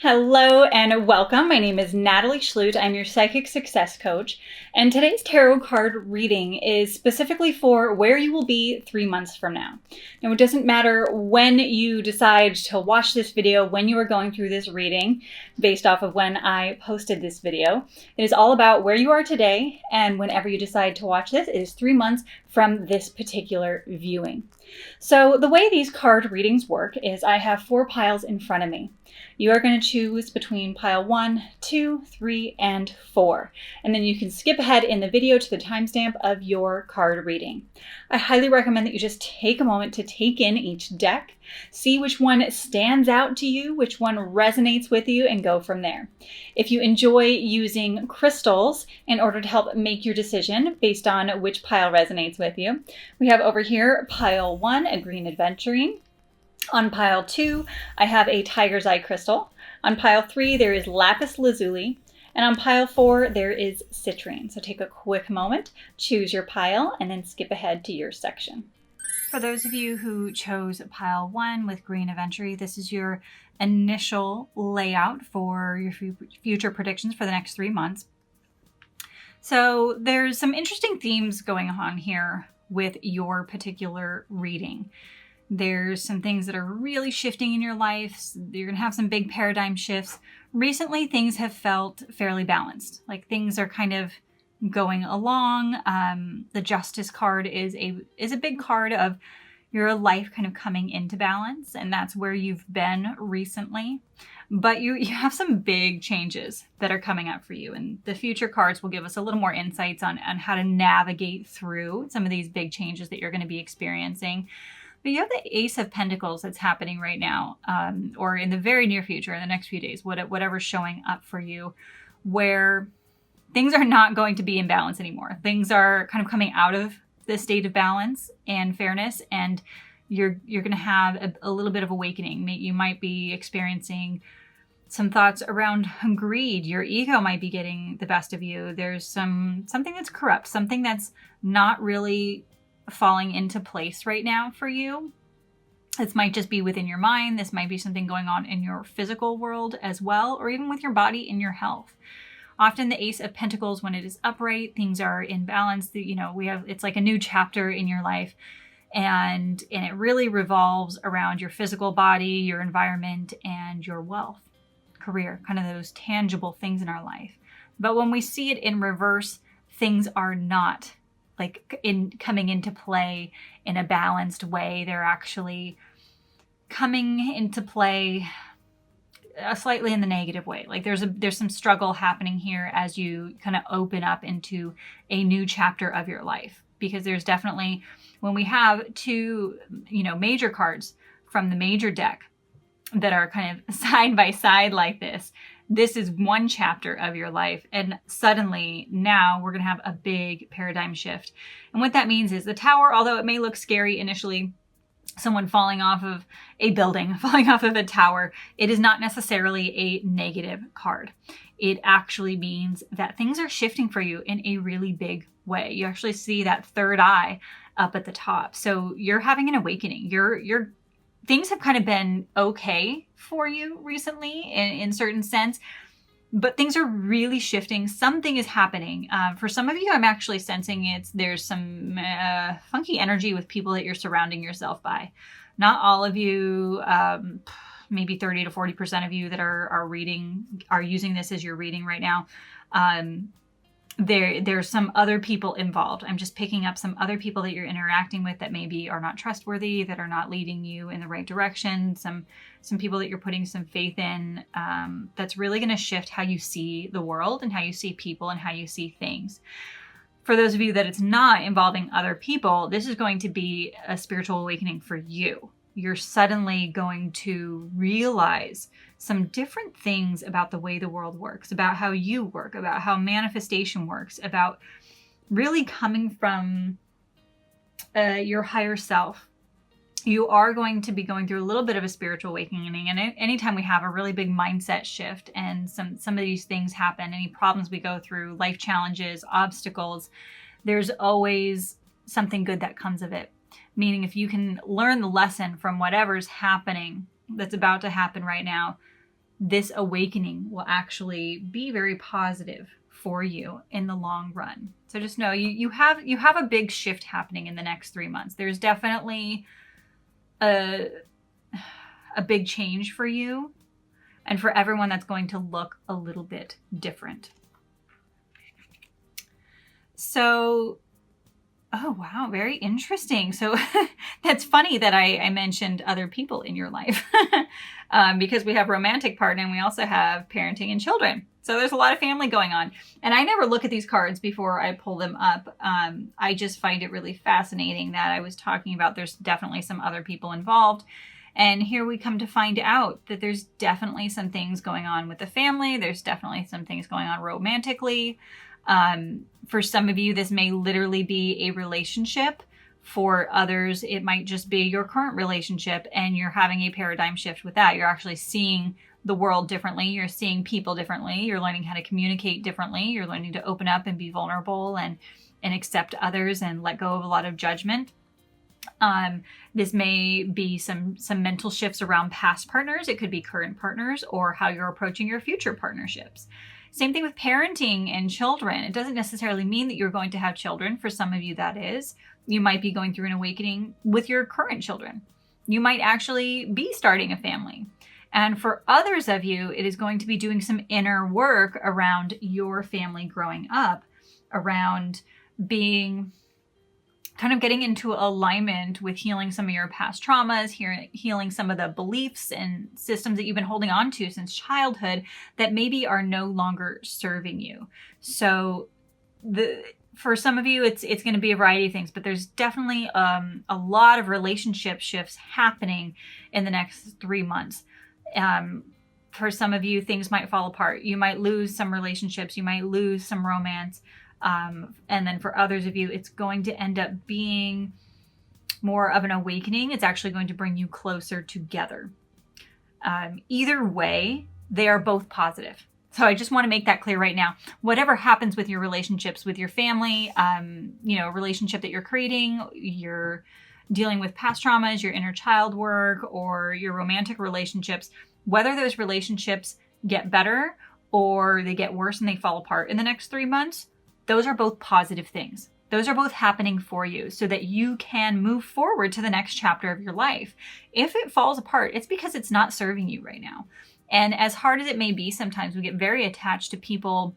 Hello and welcome. My name is Natalie Schlute. I'm your psychic success coach. And today's tarot card reading is specifically for where you will be 3 months from now. Now, it doesn't matter when you decide to watch this video, when you are going through this reading, based off of when I posted this video. It is all about where you are today, and whenever you decide to watch this, it is 3 months from this particular viewing. So the way these card readings work is I have 4 piles in front of me. You are going to choose between pile 1, 2, 3, and 4. And then you can skip ahead in the video to the timestamp of your card reading. I highly recommend that you just take a moment to take in each deck, see which one stands out to you, which one resonates with you, and go from there. If you enjoy using crystals in order to help make your decision based on which pile resonates with you, we have over here pile 1, a green aventurine. On pile 2, I have a tiger's eye crystal. On pile 3, there is lapis lazuli. And on pile 4, there is citrine. So take a quick moment, choose your pile, and then skip ahead to your section. For those of you who chose pile 1 with green aventurine, this is your initial layout for your future predictions for the next 3 months. So there's some interesting themes going on here with your particular reading. There's some things that are really shifting in your life. You're going to have some big paradigm shifts. Recently, things have felt fairly balanced. Like things are kind of going along. The Justice card is a big card of your life kind of coming into balance, and that's where you've been recently. But you have some big changes that are coming up for you, and the future cards will give us a little more insights on how to navigate through some of these big changes that you're going to be experiencing. But you have the Ace of Pentacles that's happening right now, or in the very near future, in the next few days, whatever's showing up for you, where things are not going to be in balance anymore. Things are kind of coming out of this state of balance and fairness, and you're going to have a little bit of awakening. You might be experiencing some thoughts around greed. Your ego might be getting the best of you. There's something that's corrupt, something that's not really falling into place right now for you. This might just be within your mind. This might be something going on in your physical world as well, or even with your body and your health. Often the Ace of Pentacles, when it is upright, things are in balance. It's like a new chapter in your life, and it really revolves around your physical body, your environment, and your wealth, career, kind of those tangible things in our life. But when we see it in reverse, things are not coming into play in a balanced way. They're actually coming into play slightly in the negative way. Like there's some struggle happening here as you kind of open up into a new chapter of your life. Because there's definitely, when we have 2, major cards from the major deck that are kind of side by side like this is one chapter of your life. And suddenly now we're going to have a big paradigm shift. And what that means is the Tower, although it may look scary initially, someone falling off of a building, falling off of a tower, it is not necessarily a negative card. It actually means that things are shifting for you in a really big way. You actually see that third eye up at the top. So you're having an awakening. Things have kind of been okay for you recently in certain sense, but things are really shifting. Something is happening. For some of you, I'm actually sensing there's some funky energy with people that you're surrounding yourself by. Not all of you, maybe 30 to 40% of you that are using this as your reading right now. There's some other people involved. I'm just picking up some other people that you're interacting with that maybe are not trustworthy, that are not leading you in the right direction. Some people that you're putting some faith in, that's really going to shift how you see the world and how you see people and how you see things. For those of you that it's not involving other people, this is going to be a spiritual awakening for you. You're suddenly going to realize some different things about the way the world works, about how you work, about how manifestation works, about really coming from your higher self. You are going to be going through a little bit of a spiritual awakening. And anytime we have a really big mindset shift and some of these things happen, any problems we go through, life challenges, obstacles, there's always something good that comes of it. Meaning if you can learn the lesson from whatever's happening, that's about to happen right now, this awakening will actually be very positive for you in the long run. So just know you have a big shift happening in the next 3 months. There's definitely a big change for you, and for everyone that's going to look a little bit different. So, oh wow, very interesting. So that's funny that I mentioned other people in your life because we have romantic partner and we also have parenting and children. So there's a lot of family going on. And I never look at these cards before I pull them up. I just find it really fascinating that I was talking about there's definitely some other people involved. And here we come to find out that there's definitely some things going on with the family. There's definitely some things going on romantically. For some of you, this may literally be a relationship. For others, it might just be your current relationship and you're having a paradigm shift with that. You're actually seeing the world differently. You're seeing people differently. You're learning how to communicate differently. You're learning to open up and be vulnerable and accept others and let go of a lot of judgment. This may be some mental shifts around past partners. It could be current partners or how you're approaching your future partnerships. Same thing with parenting and children. It doesn't necessarily mean that you're going to have children. For some of you, that is. You might be going through an awakening with your current children. You might actually be starting a family. And for others of you, it is going to be doing some inner work around your family growing up, around being kind of getting into alignment with healing some of your past traumas, healing some of the beliefs and systems that you've been holding on to since childhood that maybe are no longer serving you. So for some of you, it's going to be a variety of things, but there's definitely a lot of relationship shifts happening in the next 3 months. For some of you, things might fall apart. You might lose some relationships. You might lose some romance. And then for others of you, it's going to end up being more of an awakening. It's actually going to bring you closer together. Either way, they are both positive. So I just want to make that clear right now. Whatever happens with your relationships, with your family, a relationship that you're creating, you're dealing with past traumas, your inner child work, or your romantic relationships, whether those relationships get better or they get worse and they fall apart in the next 3 months, those are both positive things. Those are both happening for you so that you can move forward to the next chapter of your life. If it falls apart, it's because it's not serving you right now. And as hard as it may be, sometimes we get very attached to people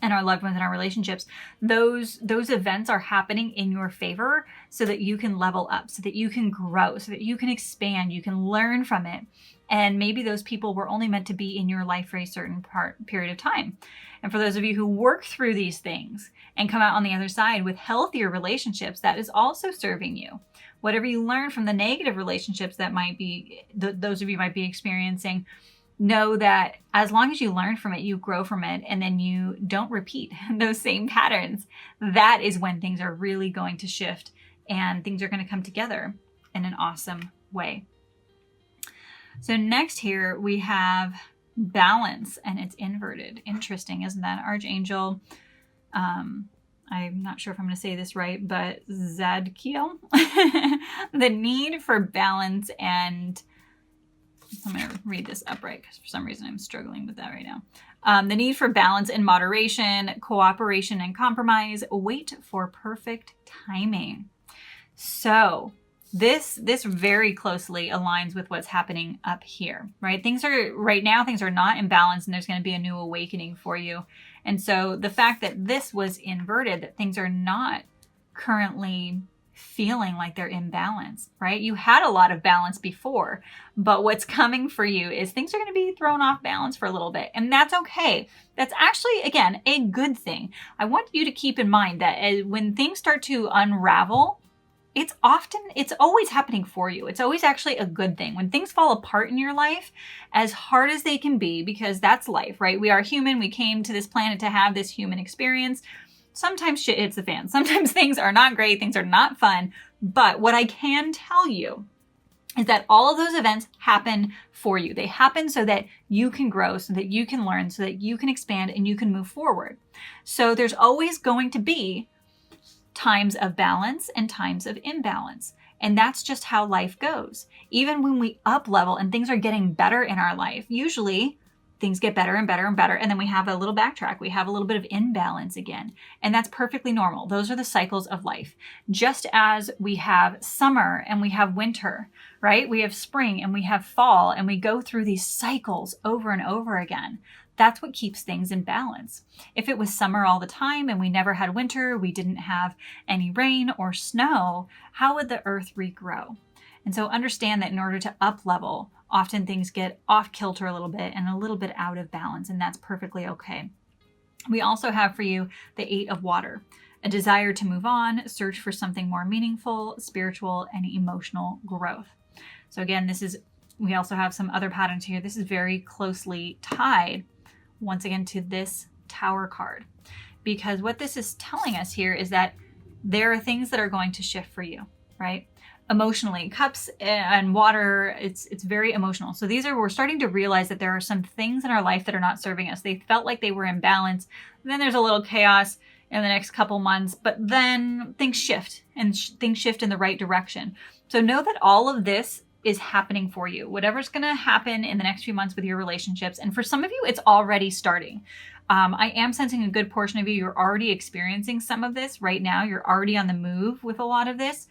and our loved ones and our relationships. Those events are happening in your favor so that you can level up, so that you can grow, so that you can expand, you can learn from it. And maybe those people were only meant to be in your life for a certain period of time. And for those of you who work through these things and come out on the other side with healthier relationships, that is also serving you. Whatever you learn from the negative relationships that might be, those of you might be experiencing, know that as long as you learn from it, you grow from it, and then you don't repeat those same patterns, that is when things are really going to shift and things are going to come together in an awesome way. So next here we have balance, and it's inverted. Interesting, isn't that? Archangel, I'm not sure if I'm going to say this right, but Zadkiel. The need for balance, and I'm going to read this upright because for some reason I'm struggling with that right now. The need for balance and moderation, cooperation and compromise, wait for perfect timing. So this very closely aligns with what's happening up here, right? Right now, things are not in balance, and there's going to be a new awakening for you. And so the fact that this was inverted, that things are not currently feeling like they're in balance, right? You had a lot of balance before, but what's coming for you is things are going to be thrown off balance for a little bit, and that's okay. That's actually, again, a good thing. I want you to keep in mind that when things start to unravel, it's always happening for you. It's always actually a good thing. When things fall apart in your life, as hard as they can be, because that's life, right? We are human. We came to this planet to have this human experience. Sometimes shit hits the fan. Sometimes things are not great. Things are not fun. But what I can tell you is that all of those events happen for you. They happen so that you can grow, so that you can learn, so that you can expand and you can move forward. So there's always going to be times of balance and times of imbalance. And that's just how life goes. Even when we up level and things are getting better in our life, usually things get better and better and better. And then we have a little backtrack. We have a little bit of imbalance again. And that's perfectly normal. Those are the cycles of life. Just as we have summer and we have winter, right? We have spring and we have fall, and we go through these cycles over and over again. That's what keeps things in balance. If it was summer all the time and we never had winter, we didn't have any rain or snow, how would the earth regrow? And so understand that in order to up level, often things get off kilter a little bit and a little bit out of balance, and that's perfectly okay. We also have for you the 8 of water, a desire to move on, search for something more meaningful, spiritual, and emotional growth. So again, we also have some other patterns here. This is very closely tied, once again, to this Tower card, because what this is telling us here is that there are things that are going to shift for you, right? Emotionally, cups and water, it's very emotional. So we're starting to realize that there are some things in our life that are not serving us. They felt like they were in balance. Then there's a little chaos in the next couple months, but then things shift and things shift in the right direction. So know that all of this is happening for you. Whatever's going to happen in the next few months with your relationships. And for some of you, it's already starting. I am sensing a good portion of you, you're already experiencing some of this right now. You're already on the move with a lot of this.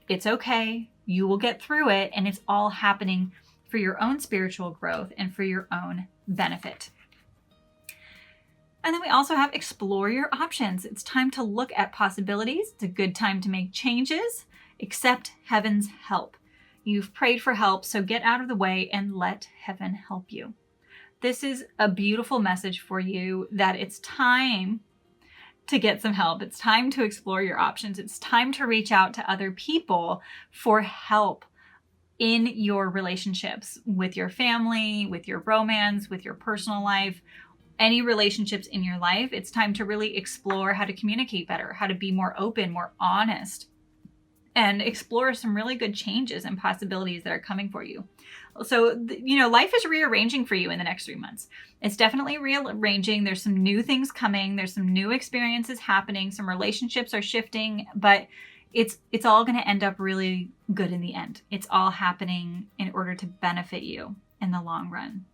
It's okay. You will get through it. And it's all happening for your own spiritual growth and for your own benefit. And then we also have explore your options. It's time to look at possibilities. It's a good time to make changes. Accept heaven's help. You've prayed for help, so get out of the way and let heaven help you. This is a beautiful message for you that it's time to get some help. It's time to explore your options. It's time to reach out to other people for help in your relationships with your family, with your romance, with your personal life, any relationships in your life. It's time to really explore how to communicate better, how to be more open, more honest, and explore some really good changes and possibilities that are coming for you. So, life is rearranging for you in the next 3 months. It's definitely rearranging. There's some new things coming. There's some new experiences happening. Some relationships are shifting, but it's all going to end up really good in the end. It's all happening in order to benefit you in the long run.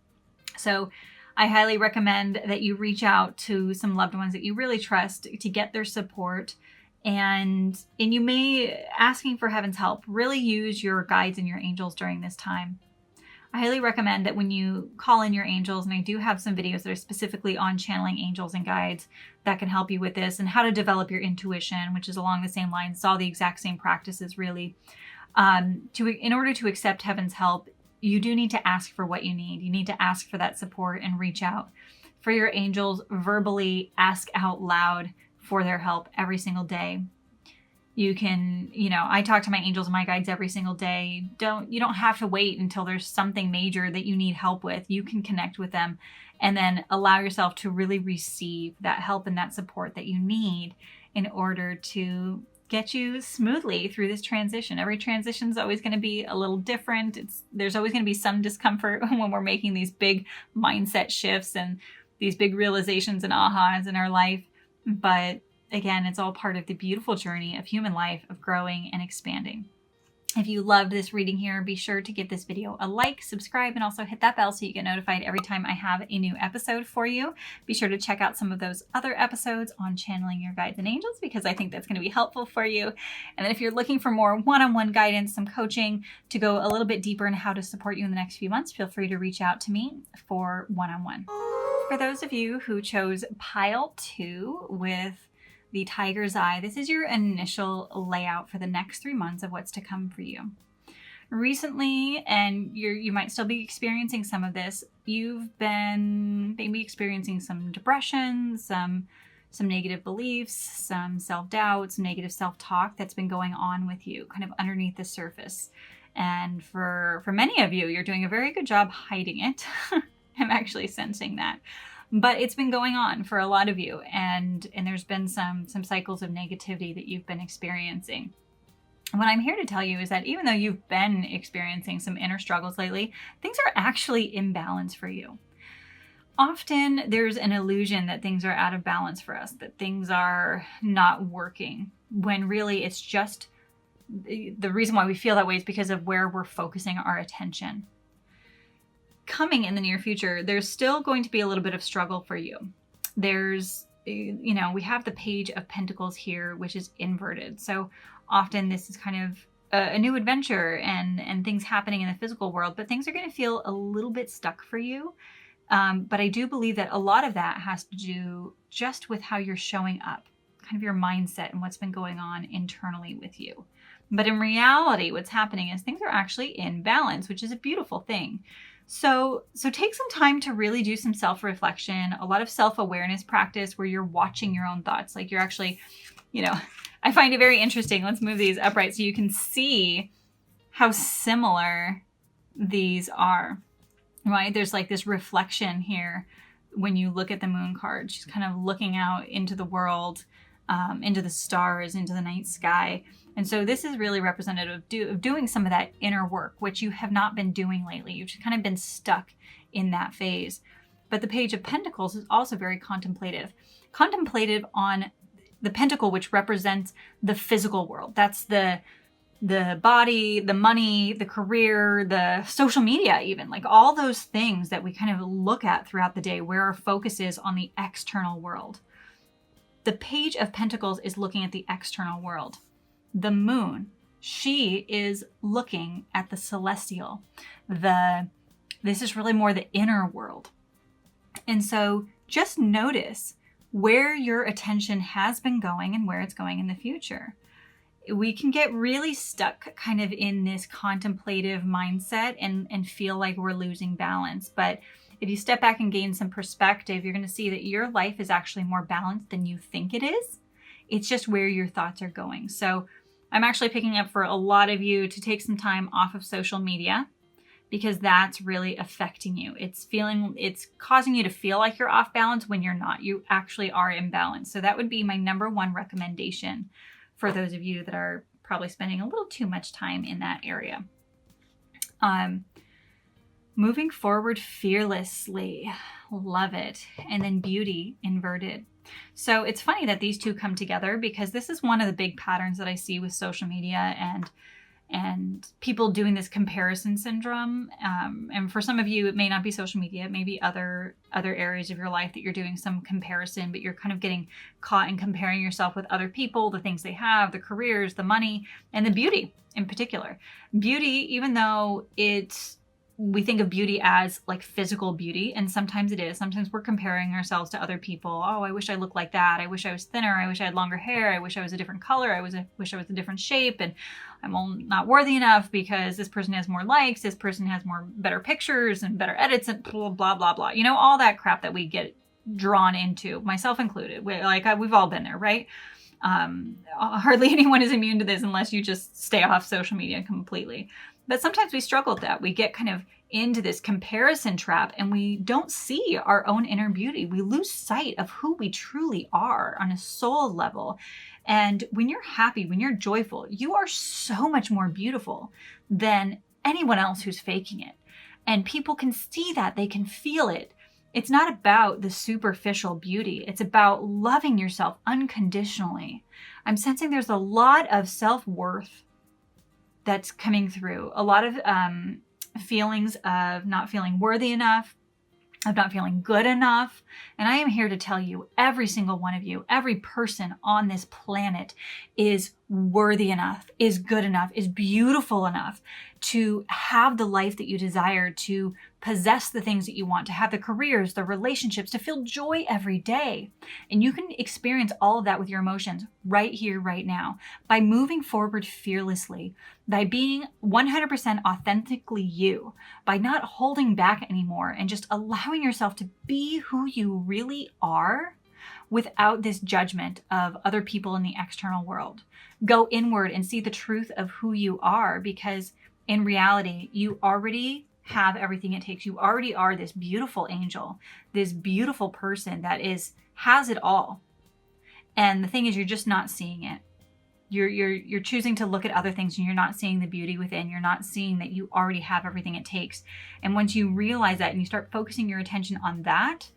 So I highly recommend that you reach out to some loved ones that you really trust to get their support. And you may, asking for heaven's help, really use your guides and your angels during this time. I highly recommend that when you call in your angels, and I do have some videos that are specifically on channeling angels and guides that can help you with this, and how to develop your intuition, which is along the same lines. It's all the exact same practices, really. In order to accept heaven's help, you do need to ask for what you need. You need to ask for that support and reach out. For your angels, verbally ask out loud for their help every single day. You can, I talk to my angels and my guides every single day. You don't have to wait until there's something major that you need help with. You can connect with them and then allow yourself to really receive that help and that support that you need in order to get you smoothly through this transition. Every transition is always going to be a little different. There's always going to be some discomfort when we're making these big mindset shifts and these big realizations and ahas in our life. But again, it's all part of the beautiful journey of human life, of growing and expanding. If you loved this reading here, be sure to give this video a like, subscribe, and also hit that bell so you get notified every time I have a new episode for you. Be sure to check out some of those other episodes on channeling your guides and angels, because I think that's going to be helpful for you. And then if you're looking for more one-on-one guidance, some coaching to go a little bit deeper in how to support you in the next few months, feel free to reach out to me for one-on-one. For those of you who chose pile 2 with the tiger's eye, this is your initial layout for the next 3 months of what's to come for you. Recently, and you might still be experiencing some of this, you've been maybe experiencing some depression, some negative beliefs, some self-doubt, some negative self-talk that's been going on with you kind of underneath the surface. And for many of you, you're doing a very good job hiding it. I'm actually sensing that. But it's been going on for a lot of you, and there's been some cycles of negativity that you've been experiencing. What I'm here to tell you is that even though you've been experiencing some inner struggles lately, things are actually in balance for you. Often there's an illusion that things are out of balance for us, that things are not working, when really it's just the reason why we feel that way is because of where we're focusing our attention. coming in the near future, there's still going to be a little bit of struggle for you. There's, we have the Page of Pentacles here, which is inverted. So often this is kind of a new adventure and things happening in the physical world, but things are going to feel a little bit stuck for you. But I do believe that a lot of that has to do just with how you're showing up, kind of your mindset and what's been going on internally with you. But in reality, what's happening is things are actually in balance, which is a beautiful thing. So take some time to really do some self-reflection, a lot of self-awareness practice where you're watching your own thoughts. Like you're actually, I find it very interesting. Let's move these upright so you can see how similar these are, right? There's like this reflection here when you look at the moon card. She's kind of looking out into the world, into the stars, into the night sky. And so this is really representative of doing some of that inner work, which you have not been doing lately. You've just kind of been stuck in that phase. But the Page of Pentacles is also very contemplative. Contemplative on the pentacle, which represents the physical world. That's the body, the money, the career, the social media even. Like all those things that we kind of look at throughout the day where our focus is on the external world. The Page of Pentacles is looking at the external world. The moon, she is looking at the celestial. This is really more the inner world. And so just notice where your attention has been going and where it's going in the future. We can get really stuck kind of in this contemplative mindset and feel like we're losing balance. But if you step back and gain some perspective, you're going to see that your life is actually more balanced than you think it is. It's just where your thoughts are going. So I'm actually picking up for a lot of you to take some time off of social media because that's really affecting you. It's causing you to feel like you're off balance when you're not. You actually are in balance. So that would be my number one recommendation for those of you that are probably spending a little too much time in that area. Moving forward fearlessly. Love it. And then beauty inverted. So it's funny that these two come together because this is one of the big patterns that I see with social media and people doing this comparison syndrome. And for some of you, it may not be social media. It may be other areas of your life that you're doing some comparison, but you're kind of getting caught in comparing yourself with other people, the things they have, the careers, the money, and the beauty in particular. Beauty, even though we think of beauty as like physical beauty, and sometimes it is. Sometimes we're comparing ourselves to other people. Oh, I wish I looked like that. I wish I was thinner. I wish I had longer hair. I wish I was a different color. I wish I was a different shape, and I'm not worthy enough because this person has more likes. This person has better pictures and better edits and blah, blah, blah, blah. All that crap that we get drawn into, myself included. We've all been there, right? Hardly anyone is immune to this unless you just stay off social media completely. But sometimes we struggle with that. We get kind of into this comparison trap and we don't see our own inner beauty. We lose sight of who we truly are on a soul level. And when you're happy, when you're joyful, you are so much more beautiful than anyone else who's faking it. And people can see that, they can feel it. It's not about the superficial beauty. It's about loving yourself unconditionally. I'm sensing there's a lot of self-worth that's coming through. A lot of feelings of not feeling worthy enough, of not feeling good enough. And I am here to tell you, every single one of you, every person on this planet is worthy enough, is good enough, is beautiful enough to have the life that you desire, to possess the things that you want, to have the careers, the relationships, to feel joy every day. And you can experience all of that with your emotions right here, right now, by moving forward fearlessly, by being 100% authentically you, by not holding back anymore and just allowing yourself to be who you really are without this judgment of other people in the external world. Go inward and see the truth of who you are, because in reality, you already have everything it takes. You already are this beautiful angel, this beautiful person that has it all. And the thing is, you're just not seeing it. You're choosing to look at other things and you're not seeing the beauty within. You're not seeing that you already have everything it takes. And once you realize that and you start focusing your attention on that,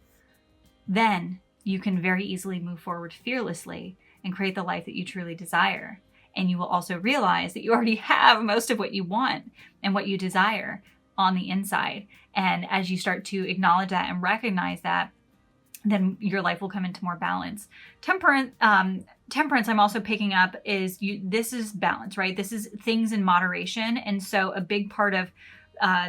then you can very easily move forward fearlessly and create the life that you truly desire. And you will also realize that you already have most of what you want and what you desire. on the inside. And as you start to acknowledge that and recognize that, then your life will come into more balance. Temperance, I'm also picking up is this is balance, right? This is things in moderation. And so a big part of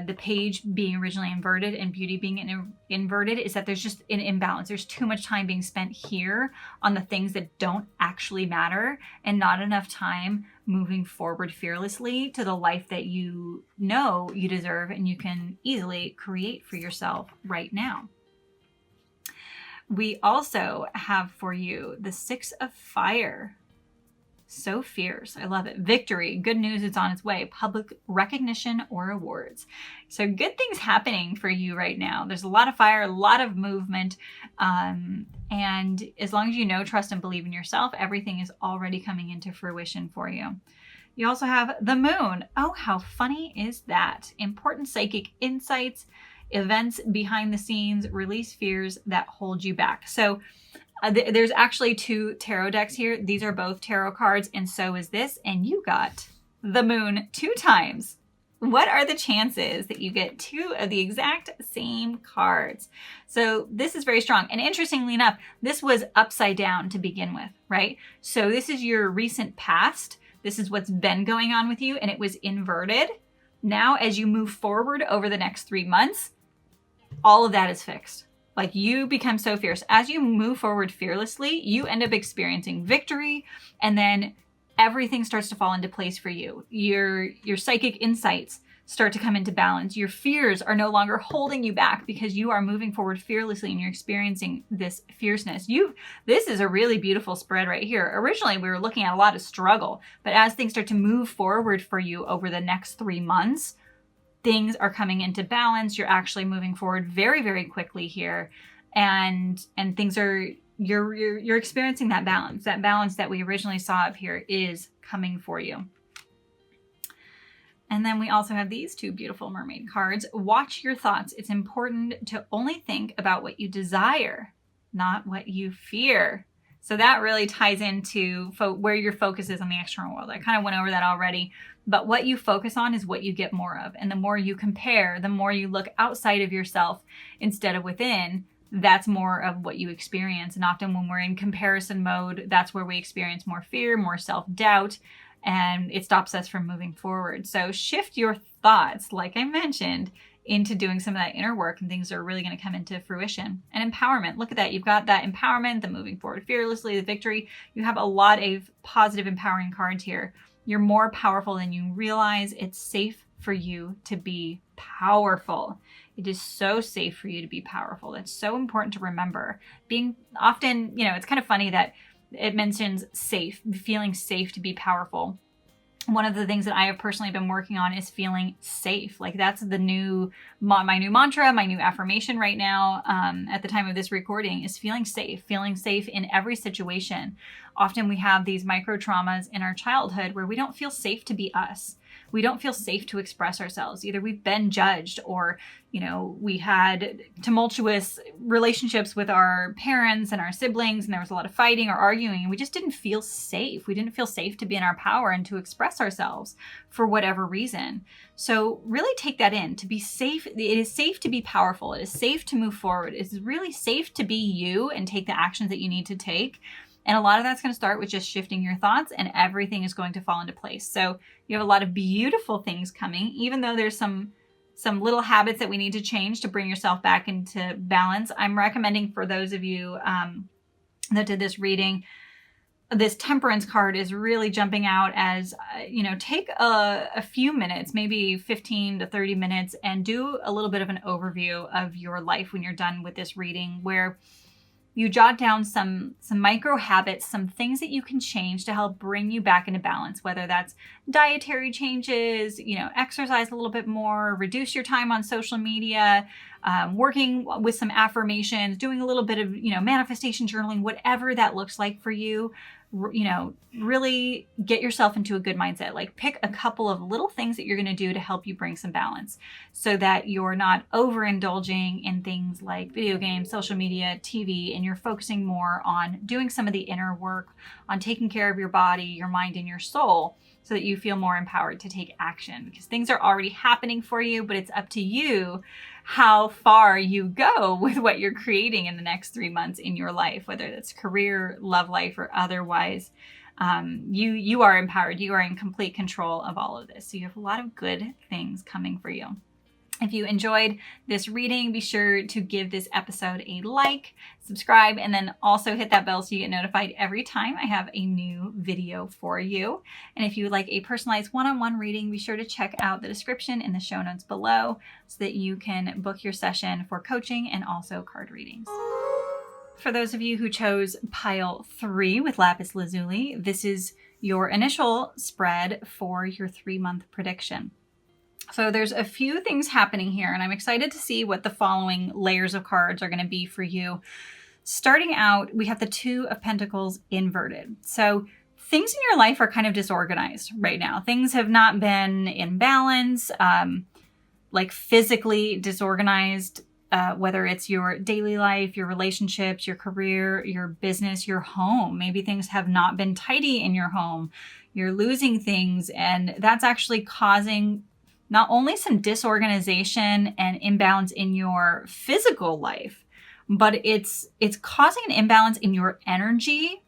the page being originally inverted and beauty being inverted is that there's just an imbalance. There's too much time being spent here on the things that don't actually matter, and not enough time moving forward fearlessly to the life that you know you deserve and you can easily create for yourself right now. We also have for you the 6 of Fire. So fierce. I love it. Victory. Good news. It's on its way. Public recognition or awards. So good things happening for you right now. There's a lot of fire, a lot of movement. And as long as you know, trust, and believe in yourself, everything is already coming into fruition for you. You also have the Moon. Oh, how funny is that? Important psychic insights, events behind the scenes, release fears that hold you back. So there's actually 2 tarot decks here. These are both tarot cards, and so is this. And you got the Moon 2 times. What are the chances that you get 2 of the exact same cards? So this is very strong. And interestingly enough, this was upside down to begin with, right? So this is your recent past. This is what's been going on with you, and it was inverted. Now, as you move forward over the next 3 months, all of that is fixed. Like, you become so fierce. As you move forward fearlessly, you end up experiencing victory, and then everything starts to fall into place for you. Your psychic insights start to come into balance. Your fears are no longer holding you back because you are moving forward fearlessly and you're experiencing this fierceness. This is a really beautiful spread right here. Originally, we were looking at a lot of struggle, but as things start to move forward for you over the next 3 months, things are coming into balance. You're actually moving forward very, very quickly here. And things are, you're experiencing that balance. That balance that we originally saw up here is coming for you. And then we also have these 2 beautiful mermaid cards. Watch your thoughts. It's important to only think about what you desire, not what you fear. So that really ties into where your focus is on the external world. I kind of went over that already, but what you focus on is what you get more of. And the more you compare, the more you look outside of yourself instead of within, that's more of what you experience. And often when we're in comparison mode, that's where we experience more fear, more self-doubt, and it stops us from moving forward. So shift your thoughts, like I mentioned, into doing some of that inner work, and things are really going to come into fruition. And empowerment. Look at that. You've got that empowerment, the moving forward fearlessly, the victory. You have a lot of positive, empowering cards here. You're more powerful than you realize. It's safe for you to be powerful. It is so safe for you to be powerful. That's so important to remember. Being often, it's kind of funny that it mentions safe, feeling safe to be powerful. One of the things that I have personally been working on is feeling safe. Like, that's my new mantra, my new affirmation right now, at the time of this recording, is feeling safe in every situation. Often we have these micro traumas in our childhood where we don't feel safe to be us. We don't feel safe to express ourselves. Either we've been judged, or, we had tumultuous relationships with our parents and our siblings, and there was a lot of fighting or arguing, and we just didn't feel safe. We didn't feel safe to be in our power and to express ourselves for whatever reason. So really take that in. To be safe, it is safe to be powerful. It is safe to move forward. It's really safe to be you and take the actions that you need to take. And a lot of that's going to start with just shifting your thoughts, and everything is going to fall into place. So you have a lot of beautiful things coming, even though there's some little habits that we need to change to bring yourself back into balance. I'm recommending for those of you that did this reading, this Temperance card is really jumping out as, take a few minutes, maybe 15 to 30 minutes, and do a little bit of an overview of your life when you're done with this reading, where you jot down some micro habits, some things that you can change to help bring you back into balance, whether that's dietary changes, exercise a little bit more, reduce your time on social media, working with some affirmations, doing a little bit of, manifestation journaling, whatever that looks like for you. Really get yourself into a good mindset. Like, pick a couple of little things that you're going to do to help you bring some balance, so that you're not overindulging in things like video games, social media, TV, and you're focusing more on doing some of the inner work, on taking care of your body, your mind, and your soul, so that you feel more empowered to take action, because things are already happening for you, but it's up to you how far you go with what you're creating in the next 3 months in your life, whether that's career, love life, or otherwise. You are empowered. You are in complete control of all of this. So you have a lot of good things coming for you. If you enjoyed this reading, be sure to give this episode a like, subscribe, and then also hit that bell so you get notified every time I have a new video for you. And if you would like a personalized one-on-one reading, be sure to check out the description in the show notes below so that you can book your session for coaching and also card readings. For those of you who chose pile 3 with lapis lazuli, this is your initial spread for your 3-month prediction. So there's a few things happening here, and I'm excited to see what the following layers of cards are going to be for you. Starting out, we have the 2 of Pentacles inverted. So things in your life are kind of disorganized right now. Things have not been in balance, like physically disorganized, whether it's your daily life, your relationships, your career, your business, your home. Maybe things have not been tidy in your home. You're losing things, and that's actually causing not only some disorganization and imbalance in your physical life, but it's causing an imbalance in your energy,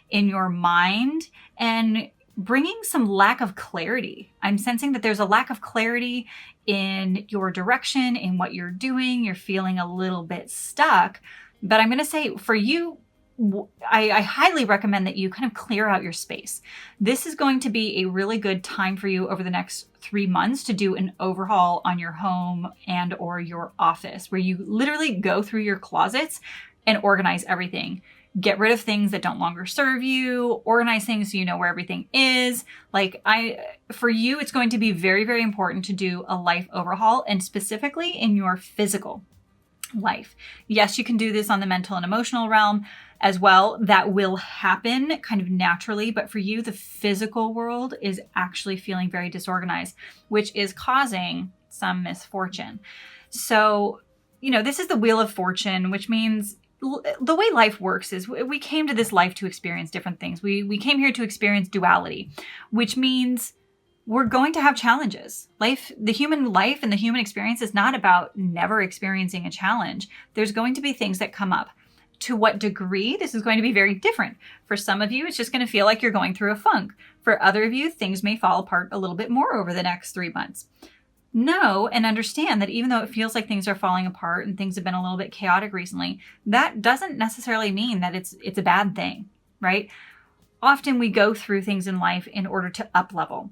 in your mind, and bringing some lack of clarity. I'm sensing that there's a lack of clarity in your direction, in what you're doing. You're feeling a little bit stuck. But I'm going to say for you, I highly recommend that you kind of clear out your space. This is going to be a really good time for you over the next 3 months to do an overhaul on your home and or your office, where you literally go through your closets and organize everything. Get rid of things that don't longer serve you, organize things so you know where everything is. For you, it's going to be very, very important to do a life overhaul, and specifically in your physical life. Yes, you can do this on the mental and emotional realm as well. That will happen kind of naturally, but for you, the physical world is actually feeling very disorganized, which is causing some misfortune. So, this is the Wheel of Fortune, which means the way life works is we came to this life to experience different things. We came here to experience duality, which means we're going to have challenges. The human life and the human experience is not about never experiencing a challenge. There's going to be things that come up. To what degree, this is going to be very different. For some of you, it's just going to feel like you're going through a funk. For other of you, things may fall apart a little bit more over the next 3 months. Know and understand that even though it feels like things are falling apart and things have been a little bit chaotic recently, that doesn't necessarily mean that it's a bad thing, right? Often we go through things in life in order to up-level,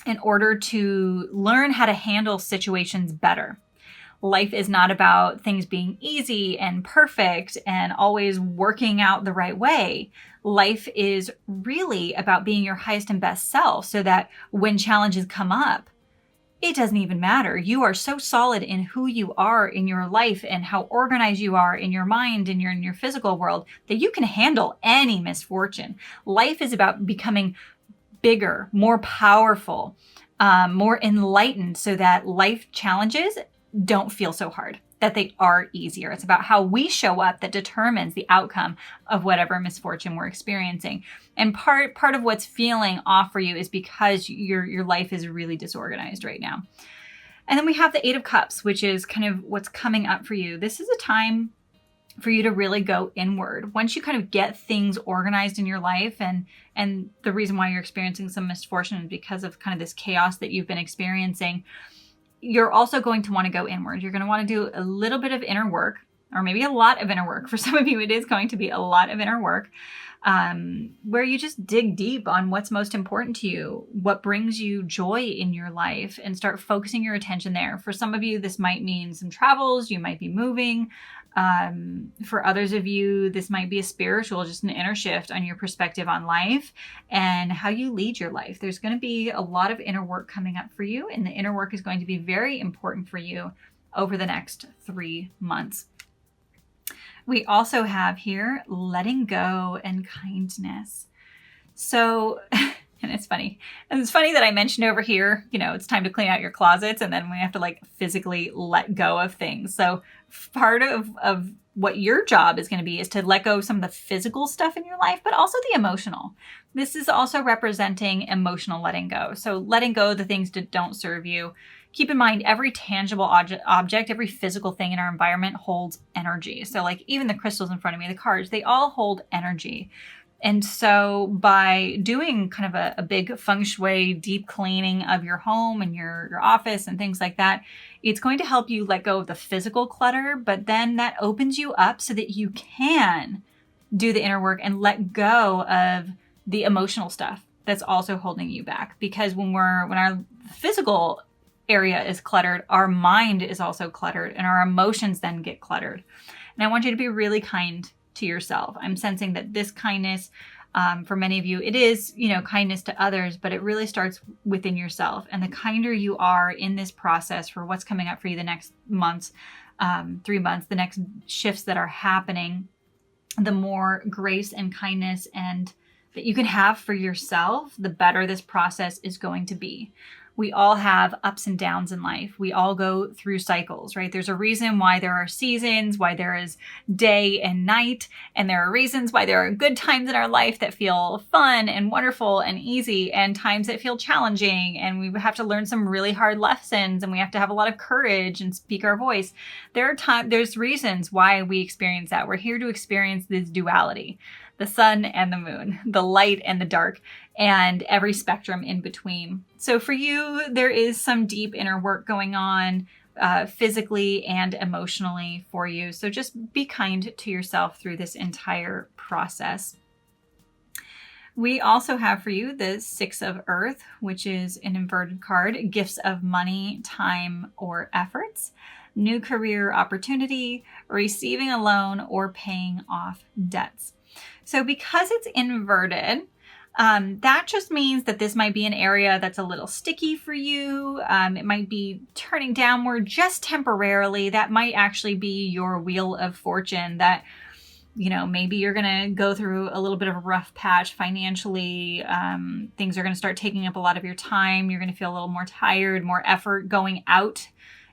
in order to learn how to handle situations better. Life is not about things being easy and perfect and always working out the right way. Life is really about being your highest and best self, so that when challenges come up, it doesn't even matter. You are so solid in who you are in your life and how organized you are in your mind and in your physical world that you can handle any misfortune. Life is about becoming bigger, more powerful, more enlightened, so that life challenges don't feel so hard, that they are easier. It's about how we show up that determines the outcome of whatever misfortune we're experiencing. And part of what's feeling off for you is because your life is really disorganized right now. And then we have the 8 of Cups, which is kind of what's coming up for you. This is a time for you to really go inward. Once you kind of get things organized in your life, and the reason why you're experiencing some misfortune is because of kind of this chaos that you've been experiencing, you're also going to want to go inward. You're going to want to do a little bit of inner work, or maybe a lot of inner work. For some of you, it is going to be a lot of inner work, where you just dig deep on what's most important to you, what brings you joy in your life, and start focusing your attention there. For some of you, this might mean some travels. You might be moving. For others of you, this might be a spiritual, just an inner shift on your perspective on life and how you lead your life. There's going to be a lot of inner work coming up for you, and the inner work is going to be very important for you over the next 3 months. We also have here letting go and kindness. So, and it's funny. And it's funny that I mentioned over here, it's time to clean out your closets, and then we have to physically let go of things. So part of what your job is going to be is to let go of some of the physical stuff in your life, but also the emotional. This is also representing emotional letting go. So letting go of the things that don't serve you. Keep in mind, every tangible object, every physical thing in our environment holds energy. So like even the crystals in front of me, the cards, they all hold energy. And so by doing kind of a big feng shui, deep cleaning of your home and your office and things like that, it's going to help you let go of the physical clutter, but then that opens you up so that you can do the inner work and let go of the emotional stuff that's also holding you back. Because when our physical area is cluttered, our mind is also cluttered and our emotions then get cluttered. And I want you to be really kind to yourself. I'm sensing that this kindness, for many of you, it is, kindness to others, but it really starts within yourself. And the kinder you are in this process for what's coming up for you the next months, 3 months, the next shifts that are happening, the more grace and kindness and that you can have for yourself, the better this process is going to be. We all have ups and downs in life. We all go through cycles, right? There's a reason why there are seasons, why there is day and night, and there are reasons why there are good times in our life that feel fun and wonderful and easy, and times that feel challenging, and we have to learn some really hard lessons, and we have to have a lot of courage and speak our voice. There's reasons why we experience that. We're here to experience this duality. The sun and the moon, the light and the dark, and every spectrum in between. So for you, there is some deep inner work going on physically and emotionally for you. So just be kind to yourself through this entire process. We also have for you the Six of Earth, which is an inverted card, gifts of money, time, or efforts, new career opportunity, receiving a loan, or paying off debts. So because it's inverted, that just means that this might be an area that's a little sticky for you. It might be turning downward just temporarily. That might actually be your wheel of fortune that, maybe you're going to go through a little bit of a rough patch financially. Things are going to start taking up a lot of your time. You're going to feel a little more tired, more effort going out,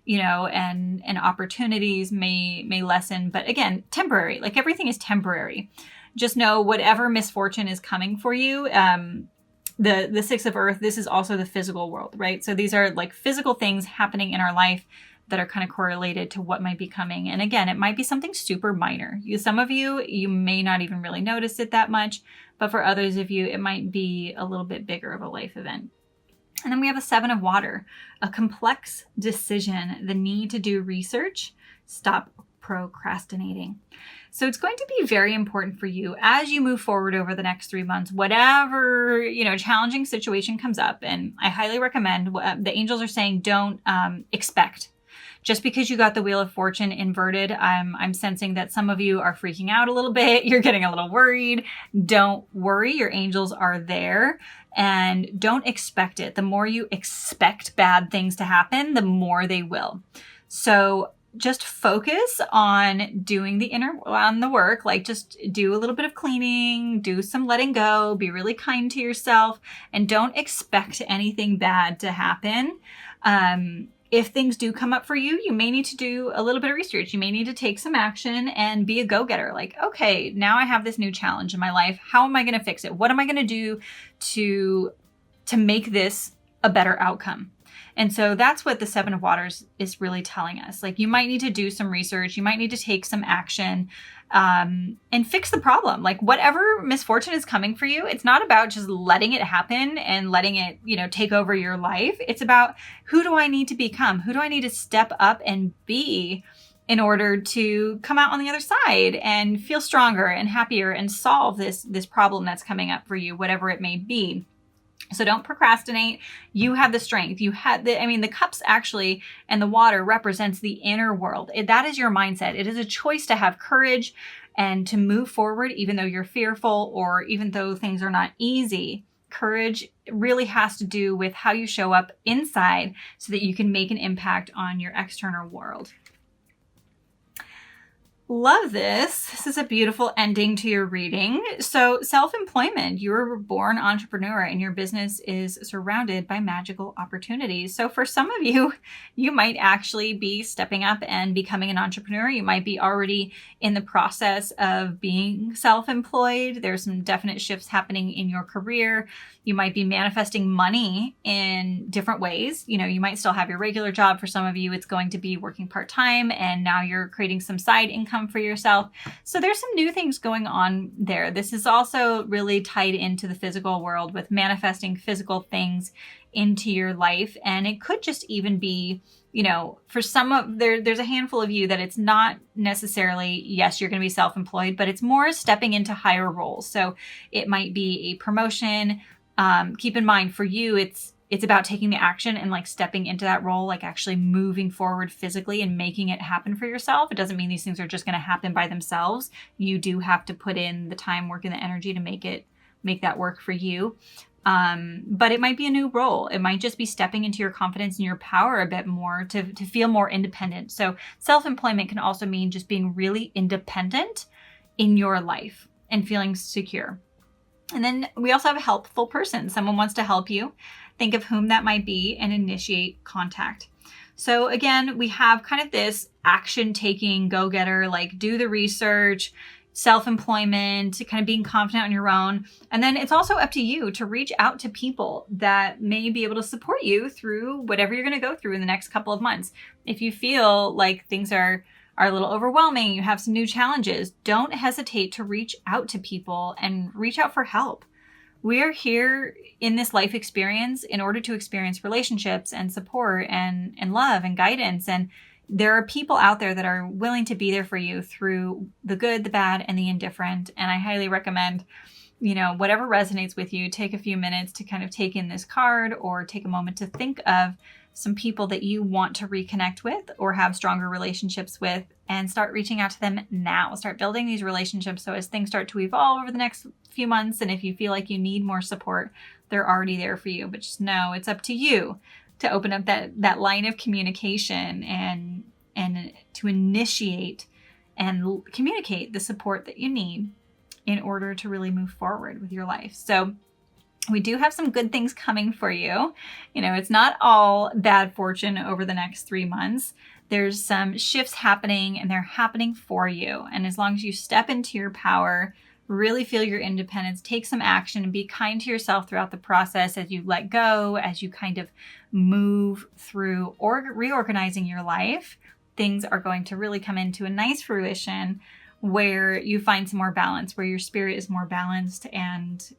and opportunities may lessen. But again, temporary, like everything is temporary. Just know whatever misfortune is coming for you, the Six of Earth, this is also the physical world, right? So these are like physical things happening in our life that are kind of correlated to what might be coming. And again, it might be something super minor. Some of you may not even really notice it that much, but for others of you, it might be a little bit bigger of a life event. And then we have a Seven of Water, a complex decision, the need to do research, stop procrastinating. So it's going to be very important for you as you move forward over the next 3 months, whatever, challenging situation comes up. And I highly recommend the angels are saying, don't expect. Just because you got the Wheel of Fortune inverted, I'm sensing that some of you are freaking out a little bit. You're getting a little worried. Don't worry. Your angels are there. And don't expect it. The more you expect bad things to happen, the more they will. So just focus on doing the work, like just do a little bit of cleaning, do some letting go, be really kind to yourself, and don't expect anything bad to happen. If things do come up for you, you may need to do a little bit of research. You may need to take some action and be a go-getter. Like, okay, now I have this new challenge in my life. How am I going to fix it? What am I going to do to make this a better outcome? And so that's what the Seven of Waters is really telling us. Like, you might need to do some research. You might need to take some action and fix the problem. Like, whatever misfortune is coming for you, it's not about just letting it happen and letting it, take over your life. It's about, who do I need to become? Who do I need to step up and be in order to come out on the other side and feel stronger and happier and solve this problem that's coming up for you, whatever it may be. So don't procrastinate. You have the strength. The cups actually and the water represents the inner world. That is your mindset. It is a choice to have courage and to move forward, even though you're fearful or even though things are not easy. Courage really has to do with how you show up inside so that you can make an impact on your external world. Love this. This is a beautiful ending to your reading. So, self-employment, you were a born entrepreneur and your business is surrounded by magical opportunities. So, for some of you, you might actually be stepping up and becoming an entrepreneur. You might be already in the process of being self-employed. There's some definite shifts happening in your career. You might be manifesting money in different ways. You might still have your regular job. For some of you, it's going to be working part-time, and now you're creating some side income for yourself. So there's some new things going on there. This is also really tied into the physical world with manifesting physical things into your life. And it could just even be, for some of there's a handful of you that it's not necessarily, yes, you're going to be self-employed, but it's more stepping into higher roles. So it might be a promotion. Keep in mind, for you, it's about taking the action and like stepping into that role, like actually moving forward physically and making it happen for yourself. It doesn't mean these things are just going to happen by themselves. You do have to put in the time, work, and the energy to make that work for you. But it might be a new role. It might just be stepping into your confidence and your power a bit more to feel more independent. So self-employment can also mean just being really independent in your life and feeling secure. And then we also have a helpful person. Someone wants to help you. Think of whom that might be and initiate contact. So again, we have kind of this action-taking go-getter, like do the research, self-employment, kind of being confident on your own. And then it's also up to you to reach out to people that may be able to support you through whatever you're going to go through in the next couple of months. If you feel like things are a little overwhelming, you have some new challenges, don't hesitate to reach out to people and reach out for help. We're here in this life experience in order to experience relationships and support and love and guidance. And there are people out there that are willing to be there for you through the good, the bad, and the indifferent. And I highly recommend, whatever resonates with you, take a few minutes to kind of take in this card or take a moment to think of some people that you want to reconnect with or have stronger relationships with, and start reaching out to them now. Start building these relationships so as things start to evolve over the next few months. And if you feel like you need more support, they're already there for you. But just know it's up to you to open up that line of communication and to initiate and communicate the support that you need in order to really move forward with your life. So we do have some good things coming for you. It's not all bad fortune over the next 3 months. There's some shifts happening, and they're happening for you. And as long as you step into your power, really feel your independence, take some action, and be kind to yourself throughout the process as you let go, as you kind of move through reorganizing your life, things are going to really come into a nice fruition where you find some more balance, where your spirit is more balanced, and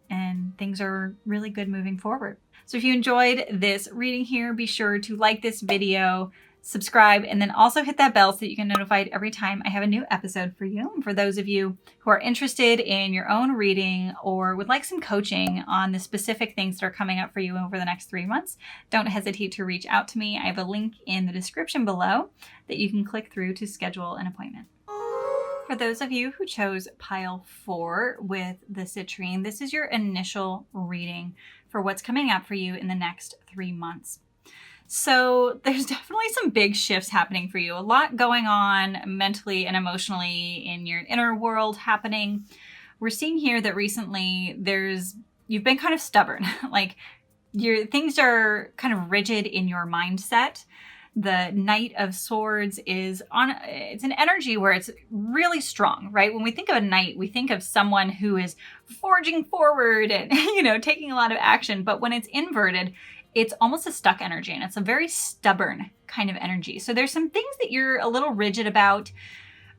things are really good moving forward. So if you enjoyed this reading here, be sure to like this video, subscribe, and then also hit that bell so that you get notified every time I have a new episode for you. And for those of you who are interested in your own reading or would like some coaching on the specific things that are coming up for you over the next 3 months, don't hesitate to reach out to me. I have a link in the description below that you can click through to schedule an appointment. For those of you who chose pile 4 with the citrine, this is your initial reading for what's coming up for you in the next 3 months. So there's definitely some big shifts happening for you. A lot going on mentally and emotionally in your inner world happening. We're seeing here that recently you've been kind of stubborn. Like things are kind of rigid in your mindset. The Knight of Swords it's an energy where it's really strong, right? When we think of a knight, we think of someone who is forging forward and, taking a lot of action. But when it's inverted, it's almost a stuck energy, and it's a very stubborn kind of energy. So there's some things that you're a little rigid about,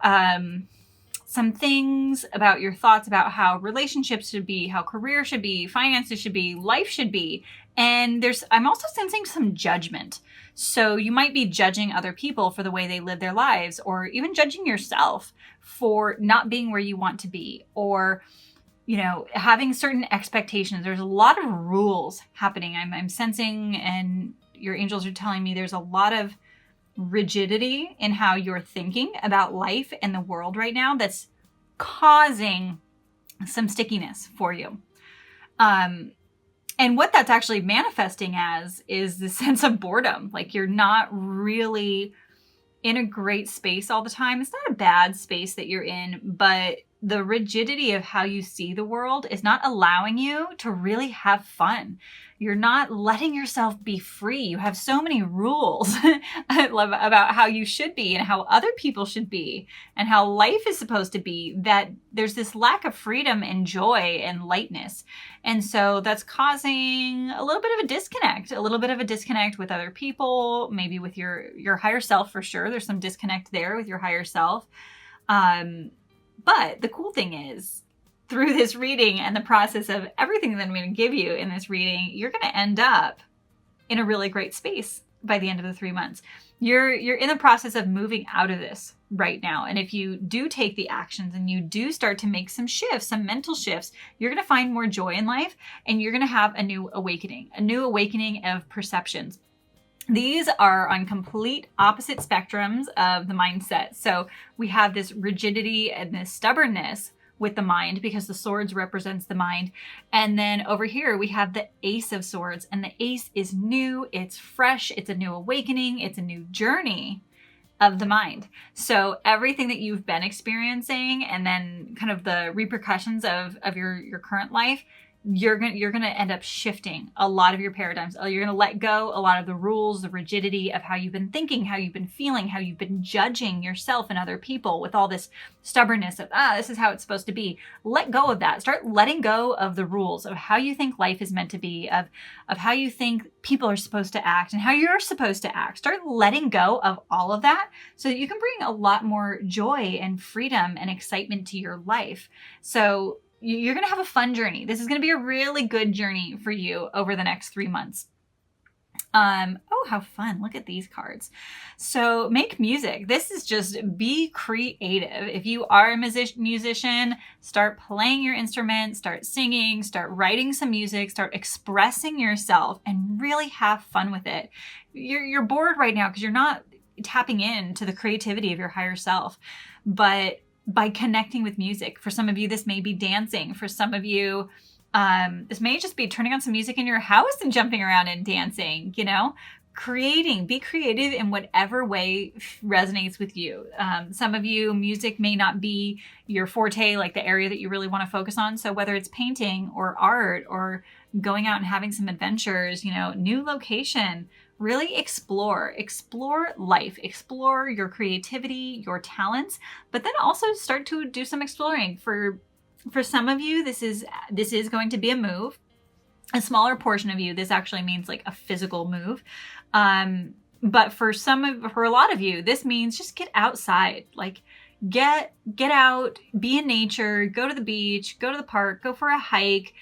some things about your thoughts about how relationships should be, how career should be, finances should be, life should be. And I'm also sensing some judgment. So you might be judging other people for the way they live their lives, or even judging yourself for not being where you want to be, or having certain expectations. There's a lot of rules happening. I'm sensing, and your angels are telling me there's a lot of rigidity in how you're thinking about life and the world right now that's causing some stickiness for you. And what that's actually manifesting as is the sense of boredom. Like you're not really in a great space all the time. It's not a bad space that you're in, but the rigidity of how you see the world is not allowing you to really have fun. You're not letting yourself be free. You have so many rules about how you should be and how other people should be and how life is supposed to be, that there's this lack of freedom and joy and lightness. And so that's causing a little bit of a disconnect with other people, maybe with your higher self for sure. There's some disconnect there with your higher self. But the cool thing is, through this reading and the process of everything that I'm going to give you in this reading, you're going to end up in a really great space by the end of the 3 months. You're in the process of moving out of this right now. And if you do take the actions and you do start to make some shifts, some mental shifts, you're going to find more joy in life, and you're going to have a new awakening of perceptions. These are on complete opposite spectrums of the mindset. So we have this rigidity and this stubbornness with the mind, because the swords represents the mind. And then over here we have the Ace of Swords, and the Ace is new, it's fresh, it's a new awakening, it's a new journey of the mind. So everything that you've been experiencing, and then kind of the repercussions of your current life, you're going to end up shifting a lot of your paradigms. You're going to let go a lot of the rules, the rigidity of how you've been thinking, how you've been feeling, how you've been judging yourself and other people with all this stubbornness of, this is how it's supposed to be. Let go of that. Start letting go of the rules of how you think life is meant to be, of how you think people are supposed to act and how you're supposed to act. Start letting go of all of that so that you can bring a lot more joy and freedom and excitement to your life. So you're going to have a fun journey. This is going to be a really good journey for you over the next 3 months. Oh, how fun. Look at these cards. So make music. This is just be creative. If you are a musician, start playing your instrument, start singing, start writing some music, start expressing yourself, and really have fun with it. You're bored right now because you're not tapping into the creativity of your higher self, but by connecting with music. For some of you, this may be dancing. For some of you, this may just be turning on some music in your house and jumping around and dancing, be creative in whatever way resonates with you. Some of you, music may not be your forte, like the area that you really want to focus on. So whether it's painting or art or going out and having some adventures, new location, really explore life, explore your creativity, your talents, but then also start to do some exploring. For some of you, this is going to be a move. A smaller portion of you, this actually means like a physical move. But for a lot of you, this means just get outside, like get out, be in nature, go to the beach, go to the park, go for a hike,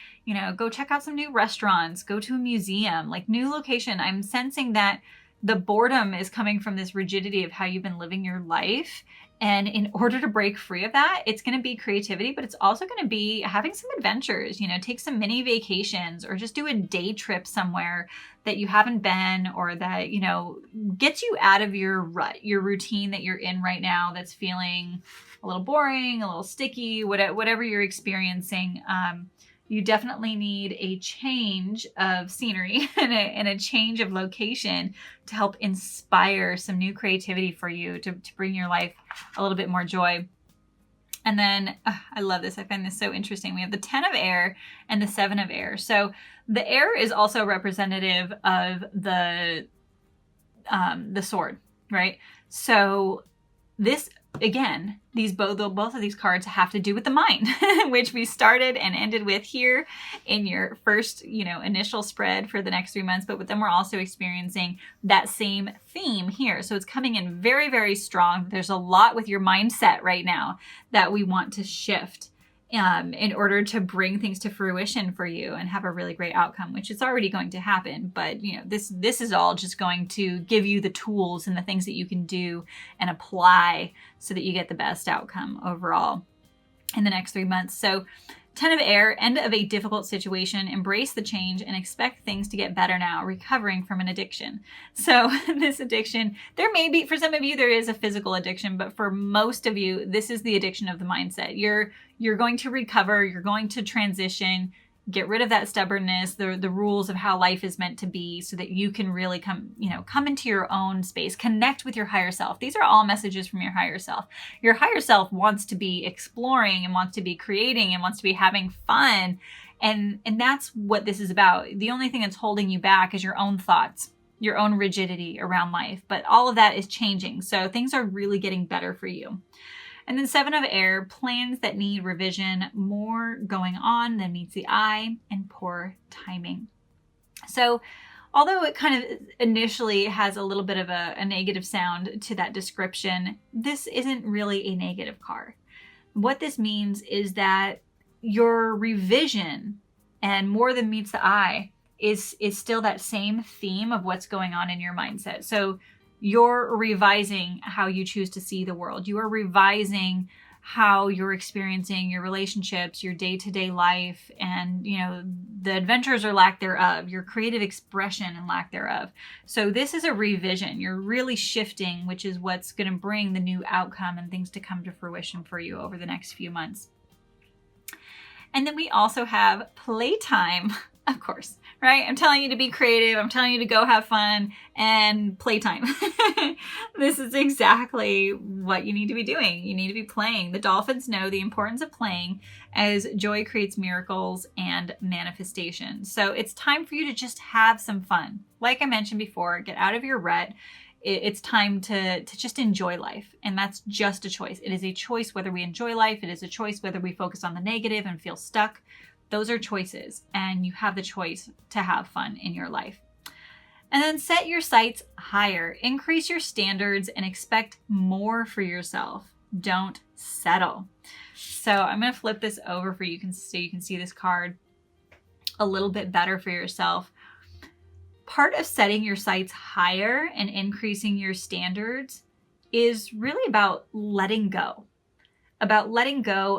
go check out some new restaurants, go to a museum, like new location. I'm sensing that the boredom is coming from this rigidity of how you've been living your life. And in order to break free of that, it's going to be creativity, but it's also going to be having some adventures, take some mini vacations or just do a day trip somewhere that you haven't been, or that, gets you out of your rut, your routine that you're in right now that's feeling a little boring, a little sticky, whatever you're experiencing. You definitely need a change of scenery and a change of location to help inspire some new creativity for you to bring your life a little bit more joy. And then I love this. I find this so interesting. We have the 10 of air and the 7 of air. So the air is also representative of the sword, right? So this, again, both of these cards have to do with the mind, which we started and ended with here in your first, initial spread for the next 3 months. But then we're also experiencing that same theme here. So it's coming in very, very strong. There's a lot with your mindset right now that we want to shift in order to bring things to fruition for you and have a really great outcome, which is already going to happen. But this is all just going to give you the tools and the things that you can do and apply so that you get the best outcome overall in the next 3 months. So 10 of air, end of a difficult situation, embrace the change and expect things to get better now, recovering from an addiction. So this addiction, there may be, for some of you, there is a physical addiction, but for most of you, this is the addiction of the mindset. You're going to recover, you're going to transition. Get rid of that stubbornness, the rules of how life is meant to be, so that you can really come into your own space, connect with your higher self. These are all messages from your higher self. Your higher self wants to be exploring and wants to be creating and wants to be having fun. And that's what this is about. The only thing that's holding you back is your own thoughts, your own rigidity around life. But all of that is changing. So things are really getting better for you. And then 7 of air, plans that need revision, more going on than meets the eye, and poor timing. So although it kind of initially has a little bit of a negative sound to that description, this isn't really a negative card. What this means is that your revision and more than meets the eye is still that same theme of what's going on in your mindset. So you're revising how you choose to see the world. You are revising how you're experiencing your relationships, your day-to-day life, and the adventures or lack thereof, your creative expression and lack thereof. So this is a revision. You're really shifting, which is what's going to bring the new outcome and things to come to fruition for you over the next few months. And then we also have playtime, of course, right? I'm telling you to be creative. I'm telling you to go have fun and playtime. This is exactly what you need to be doing. You need to be playing. The dolphins know the importance of playing, as joy creates miracles and manifestation. So it's time for you to just have some fun. Like I mentioned before, get out of your rut. It's time to just enjoy life. And that's just a choice. It is a choice whether we enjoy life. It is a choice whether we focus on the negative and feel stuck. Those are choices, and you have the choice to have fun in your life. And then set your sights higher. Increase your standards and expect more for yourself. Don't settle. So I'm going to flip this over for you so you can see this card a little bit better for yourself. Part of setting your sights higher and increasing your standards is really about letting go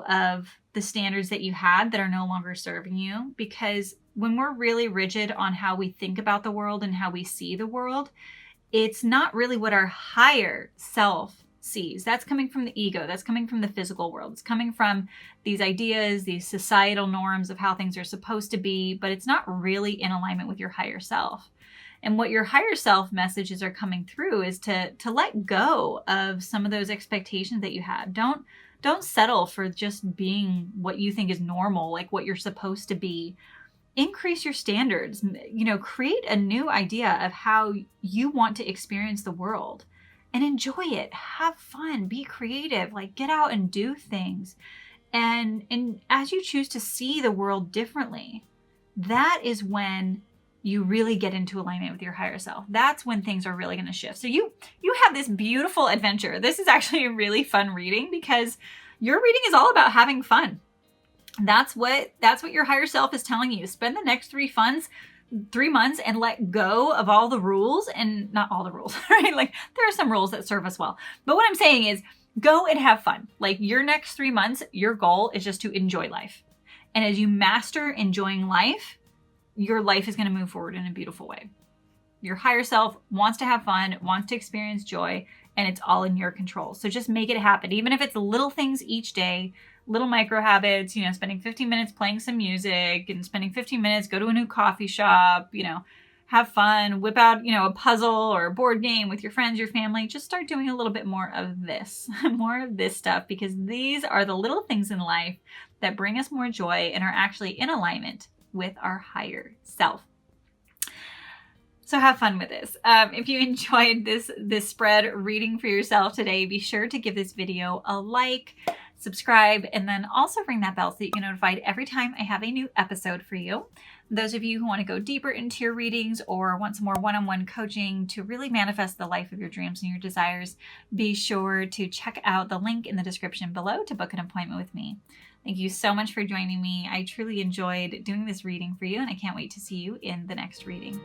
of the standards that you had that are no longer serving you. Because when we're really rigid on how we think about the world and how we see the world, it's not really what our higher self sees. That's coming from the ego. That's coming from the physical world. It's coming from these ideas, these societal norms of how things are supposed to be, but it's not really in alignment with your higher self. And what your higher self messages are coming through is to let go of some of those expectations that you had. Don't settle for just being what you think is normal, like what you're supposed to be. Increase your standards, create a new idea of how you want to experience the world and enjoy it. Have fun, be creative, get out and do things. And as you choose to see the world differently, that is when you really get into alignment with your higher self. That's when things are really going to shift. So you have this beautiful adventure. This is actually a really fun reading because your reading is all about having fun. That's what your higher self is telling you. Spend the next 3 months and let go of all the rules, and not all the rules, right? There are some rules that serve us well. But what I'm saying is go and have fun. Your next 3 months, your goal is just to enjoy life. And as you master enjoying life, your life is going to move forward in a beautiful way. Your higher self wants to have fun, wants to experience joy, and it's all in your control. So just make it happen. Even if it's little things each day, little micro habits, spending 15 minutes playing some music and spending 15 minutes, go to a new coffee shop, have fun, whip out, a puzzle or a board game with your friends, your family. Just start doing a little bit more of this, more of this stuff, because these are the little things in life that bring us more joy and are actually in alignment with our higher self. So have fun with this. If you enjoyed this spread reading for yourself today, be sure to give this video a like, subscribe, and then also ring that bell so that you get notified every time I have a new episode for you. Those of you who want to go deeper into your readings or want some more one-on-one coaching to really manifest the life of your dreams and your desires, be sure to check out the link in the description below to book an appointment with me. Thank you so much for joining me. I truly enjoyed doing this reading for you, and I can't wait to see you in the next reading.